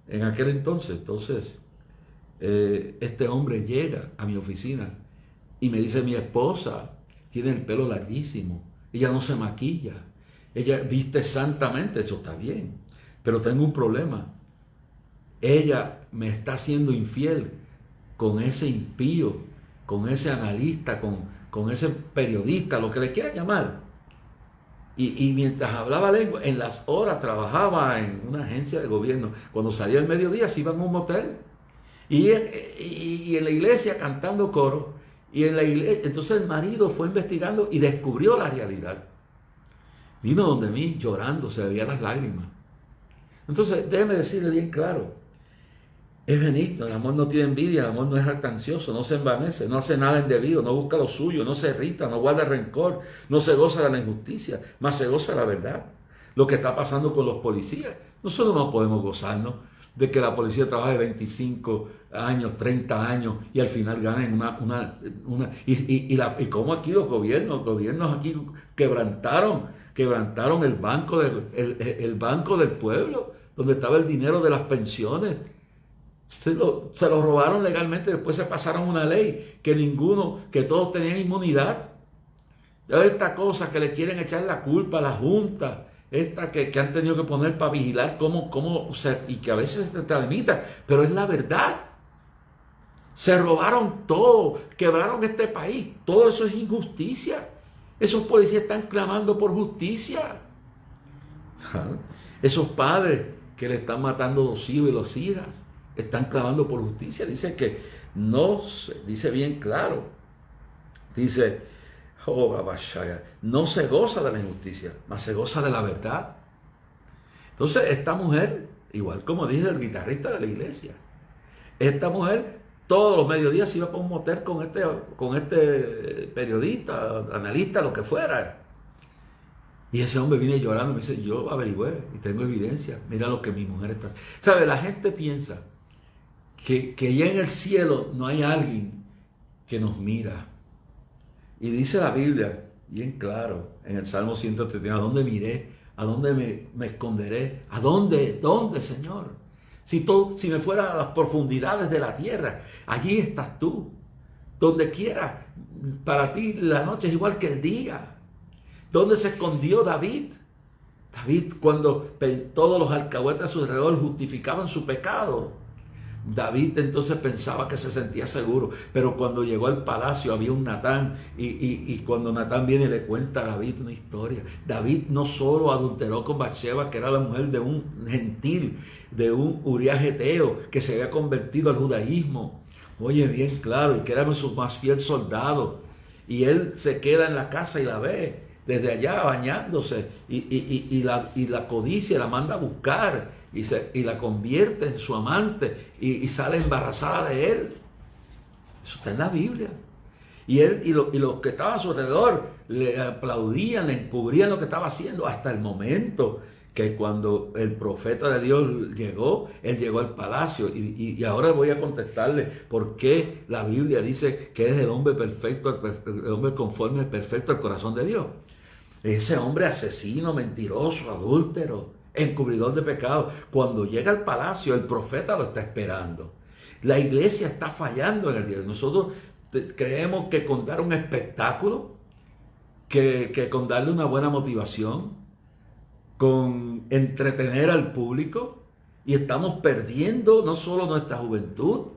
en aquel entonces. Entonces, este hombre llega a mi oficina y me dice: mi esposa tiene el pelo larguísimo, ella no se maquilla, ella viste santamente, eso está bien, pero tengo un problema. Ella me está haciendo infiel con ese impío, con ese analista, con ese periodista, lo que le quieran llamar. Y mientras hablaba lengua, en las horas trabajaba en una agencia de gobierno. Cuando salía el mediodía se iban a un motel. Y en la iglesia cantando coro. Y en la iglesia, entonces el marido fue investigando y descubrió la realidad. Vino donde mí llorando, se le veían las lágrimas. Entonces, déjeme decirle bien claro: es benigno, el amor no tiene envidia, el amor no es jactancioso, no se envanece, no hace nada indebido, no busca lo suyo, no se irrita, no guarda rencor, no se goza de la injusticia, más se goza de la verdad. Lo que está pasando con los policías, nosotros no podemos gozarnos de que la policía trabaje 25 años, 30 años y al final ganen y como aquí los gobiernos aquí quebrantaron el banco del pueblo, donde estaba el dinero de las pensiones. Se lo robaron legalmente. Después se pasaron una ley que todos tenían inmunidad. Esta cosa que le quieren echar la culpa a la Junta, esta que han tenido que poner para vigilar y que a veces se limita, pero es la verdad. Se robaron todo, quebraron este país. Todo eso es injusticia. Esos policías están clamando por justicia. Esos padres que le están matando los hijos y las hijas están clamando por justicia. Dice que dice bien claro, dice, no se goza de la injusticia, mas se goza de la verdad. Entonces esta mujer, igual como dije el guitarrista de la iglesia, esta mujer todos los mediodías se iba para un motel con este periodista, analista, lo que fuera. Y ese hombre viene llorando y me dice, yo averigüé y tengo evidencia, mira lo que mi mujer está haciendo. ¿Sabe? La gente piensa que ya en el cielo no hay alguien que nos mira. Y dice la Biblia, bien claro, en el Salmo 131, ¿a dónde miré? ¿A dónde me esconderé? ¿A dónde? ¿Dónde, Señor? Si me fuera a las profundidades de la tierra, allí estás tú. Donde quiera, para ti la noche es igual que el día. ¿Dónde se escondió David? David, cuando todos los alcahuetes a su alrededor justificaban su pecado, David entonces pensaba que se sentía seguro, pero cuando llegó al palacio había un Natán y cuando Natán viene le cuenta a David una historia. David no solo adulteró con Bathsheba, que era la mujer de un gentil, de un Urías Geteo, que se había convertido al judaísmo, oye bien claro, y que era su más fiel soldado, y él se queda en la casa y la ve desde allá bañándose y la codicia la manda a buscar y la convierte en su amante y sale embarazada de él. Eso está en la Biblia. Y él y los que estaban a su alrededor le aplaudían, le encubrían lo que estaba haciendo, hasta el momento que cuando el profeta de Dios llegó, él llegó al palacio. Y ahora voy a contestarle por qué la Biblia dice que es el hombre perfecto, el hombre conforme perfecto al corazón de Dios. Ese hombre asesino, mentiroso, adúltero, encubridor de pecado, cuando llega al palacio, el profeta lo está esperando. La iglesia está fallando en el día. Nosotros creemos que con dar un espectáculo, que con darle una buena motivación, con entretener al público, y estamos perdiendo no solo nuestra juventud,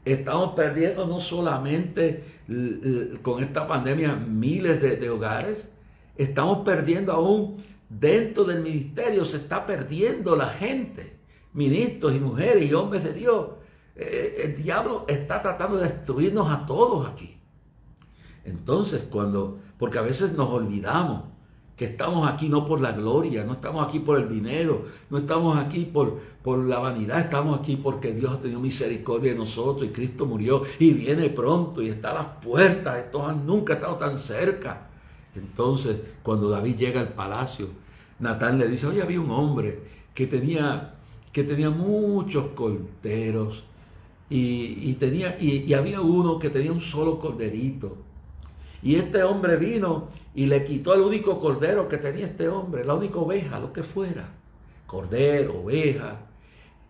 estamos perdiendo no solamente con esta pandemia miles de hogares, estamos perdiendo aún dentro del ministerio, se está perdiendo la gente, ministros y mujeres y hombres de Dios. El diablo está tratando de destruirnos a todos aquí. Entonces, porque a veces nos olvidamos que estamos aquí no por la gloria, no estamos aquí por el dinero, no estamos aquí por la vanidad, estamos aquí porque Dios ha tenido misericordia de nosotros y Cristo murió y viene pronto y está a las puertas, estos nunca estado tan cerca. Entonces, cuando David llega al palacio, Natán le dice, oye, había un hombre que tenía muchos corderos y había uno que tenía un solo corderito. Y este hombre vino y le quitó el único cordero que tenía este hombre, la única oveja, lo que fuera. Cordero, oveja.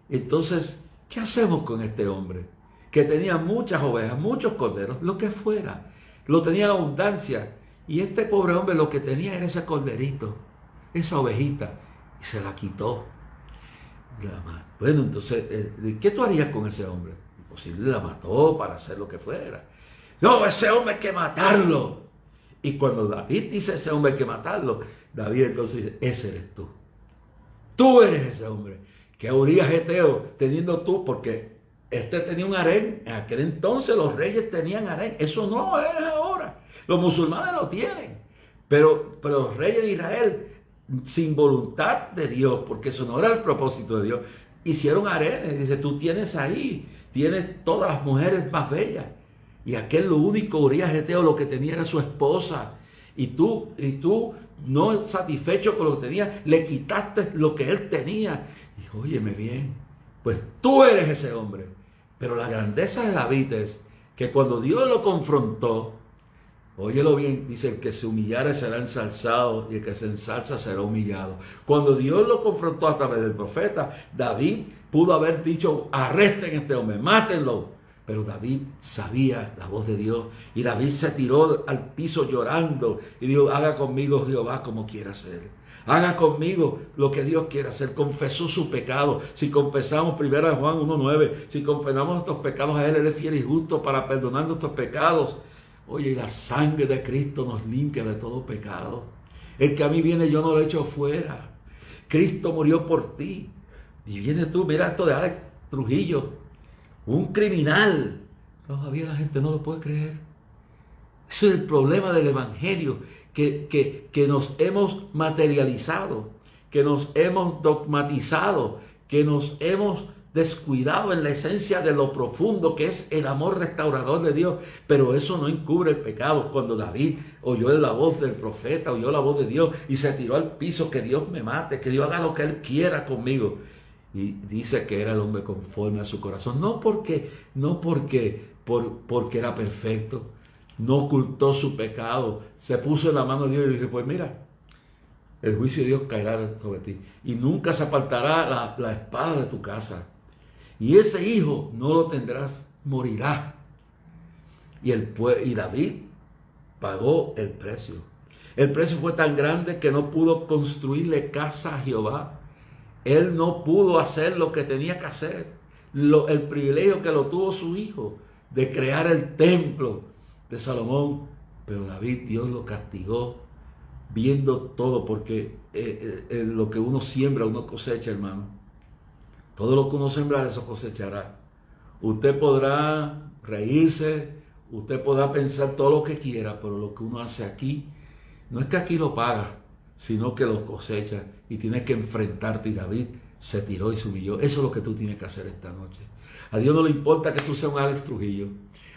Entonces, ¿qué hacemos con este hombre? Que tenía muchas ovejas, muchos corderos, lo que fuera. Lo tenía en abundancia. Y este pobre hombre lo que tenía era ese corderito, esa ovejita, y se la quitó. Bueno, entonces, ¿qué tú harías con ese hombre? Imposible, la mató para hacer lo que fuera. No, ese hombre hay que matarlo. Y cuando David dice ese hombre hay que matarlo, David entonces dice, ese eres tú. Tú eres ese hombre. Que Urías Geteo, teniendo tú, porque este tenía un harén. En aquel entonces los reyes tenían harén. Eso no es ahora. Los musulmanes lo tienen. Pero los reyes de Israel, sin voluntad de Dios, porque eso no era el propósito de Dios, hicieron harenes. Dice, tú tienes todas las mujeres más bellas. Y aquel lo único, Urías Geteo, lo que tenía era su esposa. Y tú, no satisfecho con lo que tenía, le quitaste lo que él tenía. Y óyeme bien, pues tú eres ese hombre. Pero la grandeza de David es que cuando Dios lo confrontó, óyelo bien, dice, el que se humillare será ensalzado y el que se ensalza será humillado. Cuando Dios lo confrontó a través del profeta, David pudo haber dicho, arresten a este hombre, mátenlo. Pero David sabía la voz de Dios y David se tiró al piso llorando y dijo, haga conmigo Jehová como quiera hacer. Haga conmigo lo que Dios quiera hacer. Confesó su pecado. Si confesamos, 1 Juan 1:9, si confesamos nuestros pecados a Él es fiel y justo para perdonar nuestros pecados. Oye, y la sangre de Cristo nos limpia de todo pecado. El que a mí viene yo no lo echo fuera. Cristo murió por ti. Y viene tú, mira esto de Alex Trujillo, un criminal. Todavía la gente no lo puede creer. Ese es el problema del Evangelio, que nos hemos materializado, que nos hemos dogmatizado, que nos hemos descuidado en la esencia de lo profundo que es el amor restaurador de Dios. Pero eso no encubre el pecado. Cuando David oyó la voz del profeta, oyó la voz de Dios y se tiró al piso, que Dios me mate, que Dios haga lo que Él quiera conmigo. Y dice que era el hombre conforme a su corazón. No porque era perfecto, no ocultó su pecado, se puso en la mano de Dios y dice, pues mira, el juicio de Dios caerá sobre ti y nunca se apartará la espada de tu casa. Y ese hijo no lo tendrás, morirá. Y David pagó el precio. El precio fue tan grande que no pudo construirle casa a Jehová. Él no pudo hacer lo que tenía que hacer. El privilegio que lo tuvo su hijo de crear el templo de Salomón. Pero David, Dios lo castigó viendo todo, porque lo que uno siembra, uno cosecha, hermano. Todo lo que uno siembra, eso cosechará. Usted podrá reírse, usted podrá pensar todo lo que quiera, pero lo que uno hace aquí, no es que aquí lo paga, sino que lo cosecha y tienes que enfrentarte. Y David se tiró y se humilló. Eso es lo que tú tienes que hacer esta noche. A Dios no le importa que tú seas un Alex Trujillo.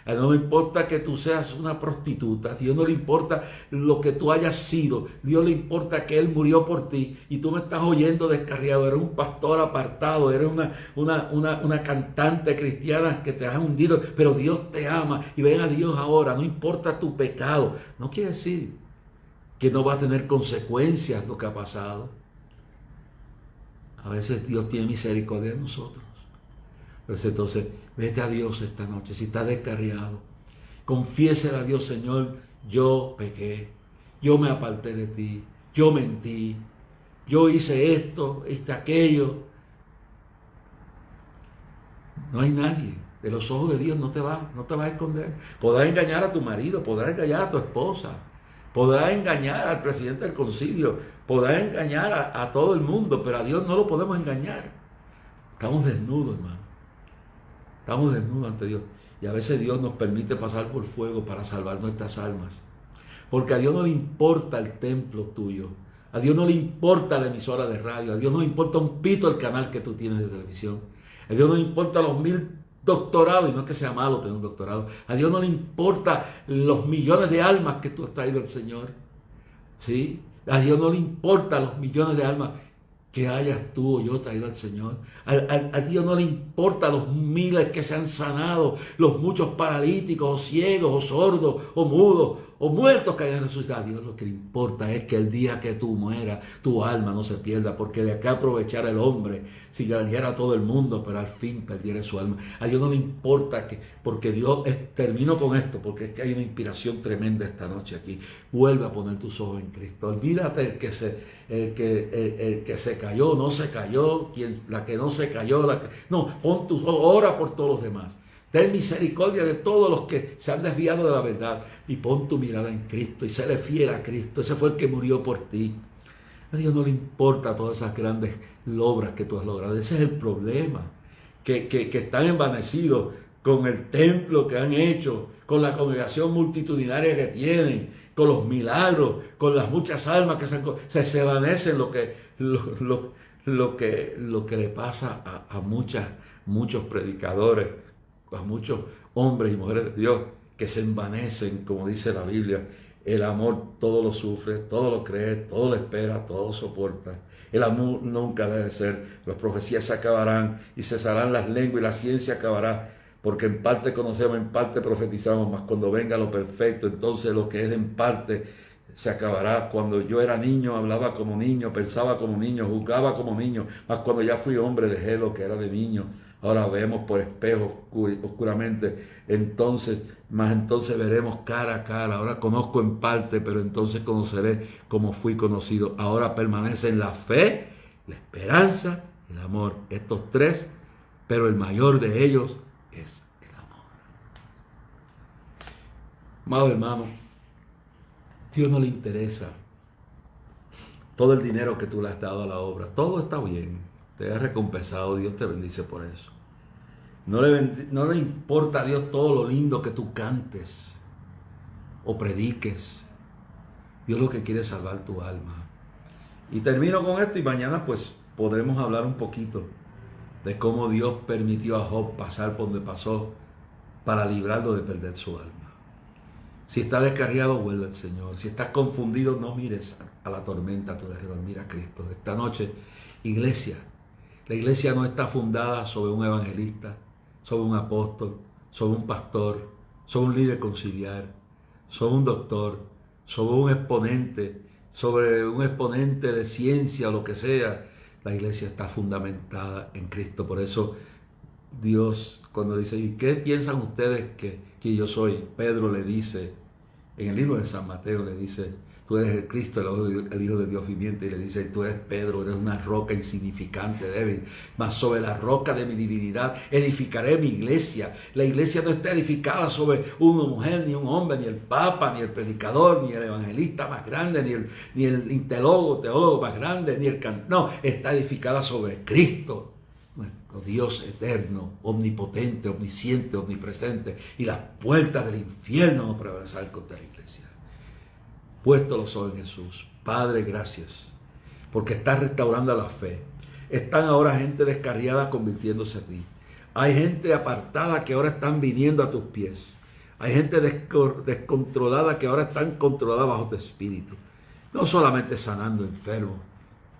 A Dios no le importa que tú seas una prostituta. A Dios no le importa lo que tú hayas sido. A Dios le importa que Él murió por ti. Y tú me estás oyendo descarriado. Eres un pastor apartado. Eres una cantante cristiana que te has hundido. Pero Dios te ama. Y ven a Dios ahora. No importa tu pecado. No quiere decir que no va a tener consecuencias lo que ha pasado. A veces Dios tiene misericordia de nosotros. Pues entonces, vete a Dios esta noche. Si estás descarriado, confiésele a Dios, Señor, yo pequé, yo me aparté de ti, yo mentí, yo hice esto, hice aquello. No hay nadie. De los ojos de Dios no te va a esconder. Podrás engañar a tu marido, podrás engañar a tu esposa, podrás engañar al presidente del concilio, podrás engañar a todo el mundo, pero a Dios no lo podemos engañar. Estamos desnudos, hermano. Estamos desnudos ante Dios. Y a veces Dios nos permite pasar por fuego para salvar nuestras almas. Porque a Dios no le importa el templo tuyo. A Dios no le importa la emisora de radio. A Dios no le importa un pito el canal que tú tienes de televisión. A Dios no le importa los 1000 doctorados. Y no es que sea malo tener un doctorado. A Dios no le importa los millones de almas que tú has traído al Señor. ¿Sí? A Dios no le importa los millones de almas que hayas tú o yo traído al Señor. A Dios no le importa los miles que se han sanado, los muchos paralíticos, o ciegos, o sordos, o mudos, o muertos que hayan resucitado. A Dios lo que le importa es que el día que tú mueras, tu alma no se pierda, porque de acá aprovechar el hombre, si ganara a todo el mundo, pero al fin perdiera su alma. A Dios no le importa porque Dios, termino con esto, porque es que hay una inspiración tremenda esta noche aquí. Vuelve a poner tus ojos en Cristo. Olvídate el que se cayó, no se cayó, la que no se cayó, no, pon tus ojos, ora por todos los demás. Ten misericordia de todos los que se han desviado de la verdad y pon tu mirada en Cristo y séle fiel a Cristo. Ese fue el que murió por ti. A Dios no le importa todas esas grandes obras que tú has logrado. Ese es el problema, que están envanecidos con el templo que han hecho, con la congregación multitudinaria que tienen, con los milagros, con las muchas almas que se evanecen lo que le pasa a muchos predicadores, a muchos hombres y mujeres de Dios que se envanecen, como dice la Biblia. El amor todo lo sufre, todo lo cree, todo lo espera, todo lo soporta. El amor nunca debe ser. Las profecías se acabarán y cesarán las lenguas y la ciencia acabará, porque en parte conocemos, en parte profetizamos, mas cuando venga lo perfecto, entonces lo que es en parte se acabará. Cuando yo era niño, hablaba como niño, pensaba como niño, juzgaba como niño, mas cuando ya fui hombre dejé lo que era de niño. Ahora vemos por espejos oscuramente, entonces veremos cara a cara. Ahora conozco en parte, pero entonces conoceré como fui conocido. Ahora permanecen la fe, la esperanza, el amor. Estos tres, pero el mayor de ellos es el amor. Amado hermano, Dios no le interesa todo el dinero que tú le has dado a la obra. Todo está bien, te has recompensado, Dios te bendice por eso. No le importa a Dios todo lo lindo que tú cantes o prediques. Dios lo que quiere es salvar tu alma. Y termino con esto y mañana pues podremos hablar un poquito de cómo Dios permitió a Job pasar por donde pasó para librarlo de perder su alma. Si estás descarriado, vuelve al Señor. Si estás confundido, no mires a la tormenta a tu alrededor, mira a Cristo. Esta noche, iglesia, la iglesia no está fundada sobre un evangelista, sobre un apóstol, sobre un pastor, sobre un líder conciliar, sobre un doctor, sobre un exponente de ciencia o lo que sea. La iglesia está fundamentada en Cristo. Por eso Dios, cuando dice, ¿y qué piensan ustedes que yo soy? Pedro le dice, en el libro de San Mateo le dice, tú eres el Cristo, el Hijo de Dios viviente, y le dice, tú eres Pedro, eres una roca insignificante, débil, mas sobre la roca de mi divinidad edificaré mi iglesia. La iglesia no está edificada sobre una mujer, ni un hombre, ni el papa, ni el predicador, ni el evangelista más grande, ni el teólogo más grande, no, está edificada sobre Cristo, nuestro Dios eterno, omnipotente, omnisciente, omnipresente, y las puertas del infierno no prevalecerán contra la iglesia. Puesto los ojos en Jesús. Padre, gracias, porque estás restaurando la fe. Están ahora gente descarriada convirtiéndose a ti. Hay gente apartada que ahora están viniendo a tus pies. Hay gente descontrolada que ahora están controlada bajo tu espíritu. No solamente sanando enfermos,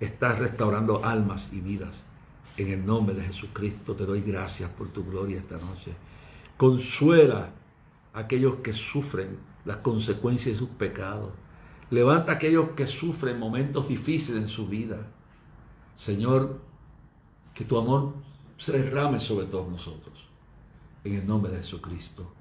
estás restaurando almas y vidas. En el nombre de Jesucristo te doy gracias por tu gloria esta noche. Consuela a aquellos que sufren las consecuencias de sus pecados. Levanta a aquellos que sufren momentos difíciles en su vida. Señor, que tu amor se derrame sobre todos nosotros. En el nombre de Jesucristo.